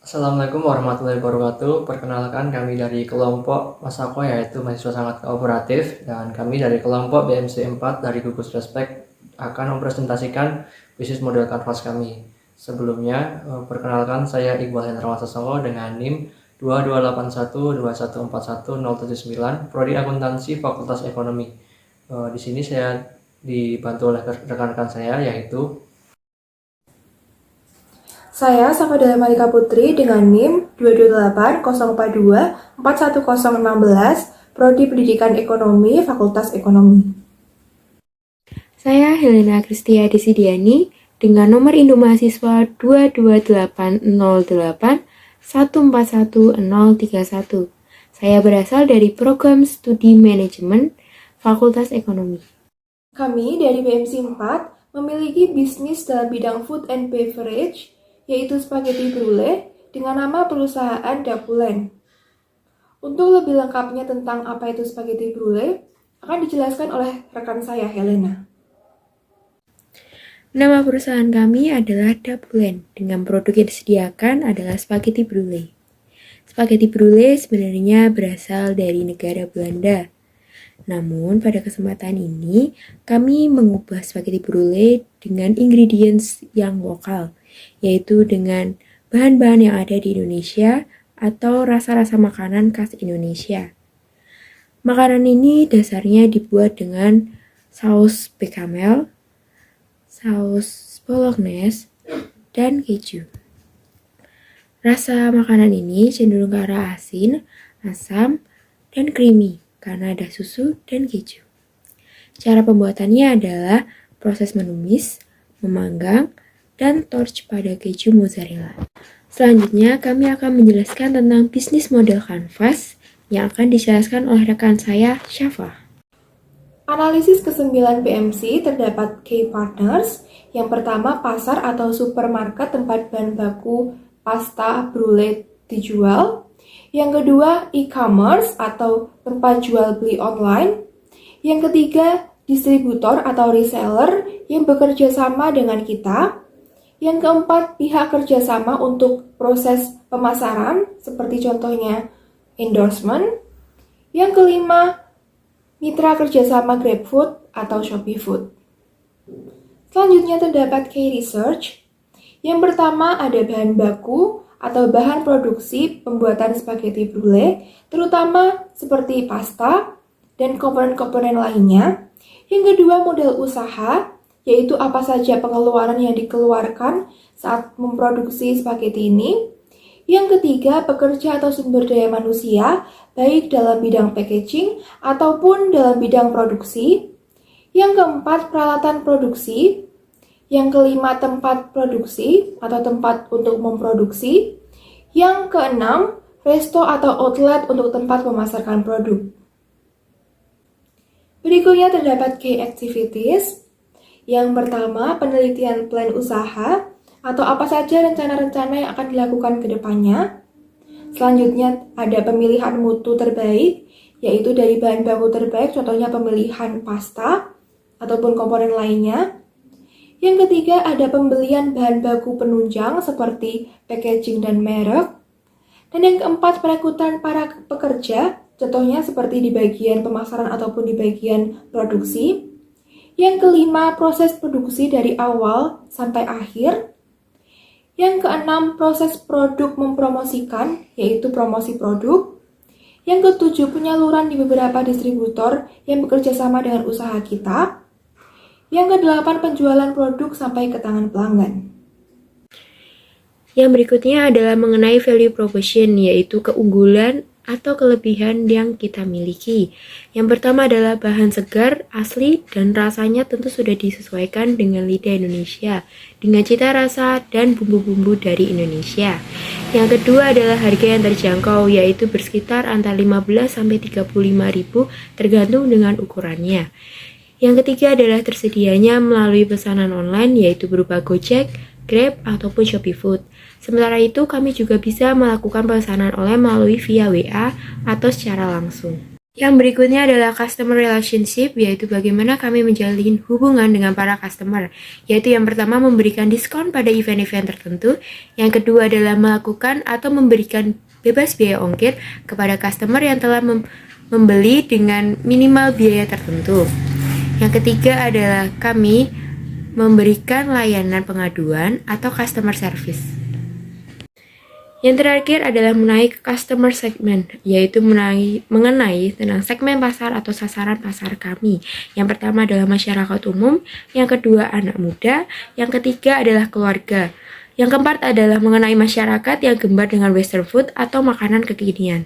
Assalamualaikum warahmatullahi wabarakatuh. Perkenalkan kami dari kelompok Masako yaitu mahasiswa sangat kooperatif, dan kami dari kelompok BMC 4 dari Gugus Respect akan mempresentasikan bisnis model kanvas kami. Sebelumnya, perkenalkan saya Iqbal Hendrawan Sasongko dengan NIM 2281214179, Prodi Akuntansi Fakultas Ekonomi. Di sini saya dibantu oleh rekan-rekan saya yaitu Saya Safadila Malika Putri dengan NIM 22804241016, Prodi Pendidikan Ekonomi, Fakultas Ekonomi. Saya Helena Kristia Desidiani dengan nomor induk mahasiswa 22808141031. Saya berasal dari program studi manajemen Fakultas Ekonomi. Kami dari BMC 4 memiliki bisnis dalam bidang food and beverage, yaitu spaghetti brulee dengan nama perusahaan Dapulen. Untuk lebih lengkapnya tentang apa itu spaghetti brulee, akan dijelaskan oleh rekan saya, Helena. Nama perusahaan kami adalah Dapulen, dengan produk yang disediakan adalah spaghetti brulee. Spaghetti brulee sebenarnya berasal dari negara Belanda. Namun pada kesempatan ini, kami mengubah spaghetti brulee dengan ingredients yang lokal, yaitu dengan bahan-bahan yang ada di Indonesia atau rasa-rasa makanan khas Indonesia. Makanan ini dasarnya dibuat dengan saus bechamel, saus bolognese, dan keju. Rasa makanan ini cenderung ke arah asin, asam, dan creamy karena ada susu dan keju. Cara pembuatannya adalah proses menumis, memanggang, dan torch pada keju mozzarella. Selanjutnya, kami akan menjelaskan tentang bisnis model kanvas yang akan dijelaskan oleh rekan saya, Syafa. Analisis ke-9 BMC terdapat key partners. Yang pertama, pasar atau supermarket tempat bahan baku pasta brulee dijual. Yang kedua, e-commerce atau tempat jual beli online. Yang ketiga, distributor atau reseller yang bekerja sama dengan kita. Yang keempat, pihak kerjasama untuk proses pemasaran, seperti contohnya endorsement. Yang kelima, mitra kerjasama GrabFood atau Shopee Food. Selanjutnya terdapat key research. Yang pertama ada bahan baku atau bahan produksi pembuatan spaghetti brulee, terutama seperti pasta dan komponen-komponen lainnya. Yang kedua model usaha, yaitu apa saja pengeluaran yang dikeluarkan saat memproduksi spaghetti ini. Yang ketiga, pekerja atau sumber daya manusia, baik dalam bidang packaging ataupun dalam bidang produksi. Yang keempat, peralatan produksi. Yang kelima, tempat produksi atau tempat untuk memproduksi. Yang keenam, resto atau outlet untuk tempat memasarkan produk. Berikutnya terdapat key activities. Yang pertama, penelitian plan usaha atau apa saja rencana-rencana yang akan dilakukan ke depannya. Selanjutnya ada pemilihan mutu terbaik, yaitu dari bahan baku terbaik, contohnya pemilihan pasta ataupun komponen lainnya. Yang ketiga ada pembelian bahan baku penunjang seperti packaging dan merek. Dan yang keempat perekrutan para pekerja, contohnya seperti di bagian pemasaran ataupun di bagian produksi. Yang kelima, proses produksi dari awal sampai akhir. Yang keenam, proses produk mempromosikan, yaitu promosi produk. Yang ketujuh, penyaluran di beberapa distributor yang bekerja sama dengan usaha kita. Yang kedelapan, penjualan produk sampai ke tangan pelanggan. Yang berikutnya adalah mengenai value proposition, yaitu keunggulan atau kelebihan yang kita miliki. Yang pertama adalah bahan segar, asli, dan rasanya tentu sudah disesuaikan dengan lidah Indonesia, dengan cita rasa dan bumbu-bumbu dari Indonesia. Yang kedua adalah harga yang terjangkau, yaitu bersekitar antara 15 sampai 35 ribu tergantung dengan ukurannya. Yang ketiga adalah tersedianya melalui pesanan online, yaitu berupa Gojek, Grab, ataupun Shopee Food. Sementara itu, kami juga bisa melakukan pesanan online melalui via WA atau secara langsung. Yang berikutnya adalah customer relationship, yaitu bagaimana kami menjalin hubungan dengan para customer. Yaitu yang pertama memberikan diskon pada event-event tertentu, yang kedua adalah melakukan atau memberikan bebas biaya ongkir kepada customer yang telah membeli dengan minimal biaya tertentu. Yang ketiga adalah kami memberikan layanan pengaduan atau customer service. Yang terakhir adalah mengenai customer segment, yaitu mengenai tentang segmen pasar atau sasaran pasar kami. Yang pertama adalah masyarakat umum, yang kedua anak muda, yang ketiga adalah keluarga. Yang keempat adalah mengenai masyarakat yang gemar dengan western food atau makanan kekinian.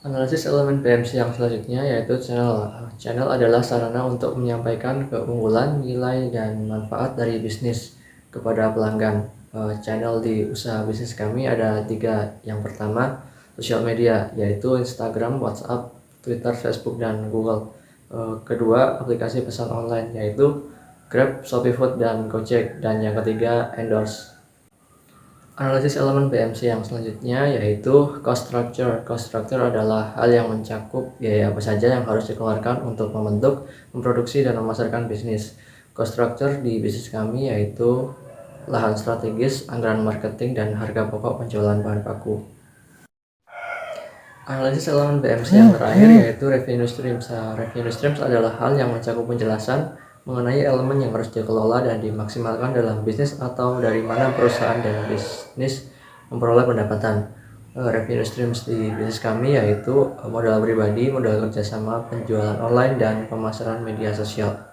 Analisis elemen PMC yang selanjutnya yaitu channel. Channel adalah sarana untuk menyampaikan keunggulan, nilai, dan manfaat dari bisnis kepada pelanggan. Channel di usaha bisnis kami ada 3. Yang pertama, sosial media, yaitu Instagram, WhatsApp, Twitter, Facebook, dan Google. Kedua, aplikasi pesan online, yaitu Grab, Shopee Food, dan Gojek. Dan yang ketiga, endorse. Analisis elemen PMC yang selanjutnya yaitu cost structure. Cost structure adalah hal yang mencakup biaya apa saja yang harus dikeluarkan untuk membentuk, memproduksi, dan memasarkan bisnis. Cost structure di bisnis kami yaitu lahan strategis, anggaran marketing, dan harga pokok penjualan bahan baku. Analisis elemen PMC yang terakhir yaitu revenue streams. Revenue streams adalah hal yang mencakup penjelasan mengenai elemen yang harus dikelola dan dimaksimalkan dalam bisnis atau dari mana perusahaan dan bisnis memperoleh pendapatan. Revenue streams di bisnis kami yaitu modal pribadi, modal kerjasama, penjualan online, dan pemasaran media sosial.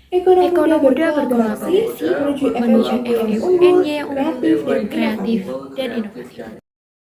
Ekonomi Muda berkolaborasi menuju menuju FMUN yang unggul, FMUN yang unggul, kreatif, dan kreatif, inovatif. dan inovatif.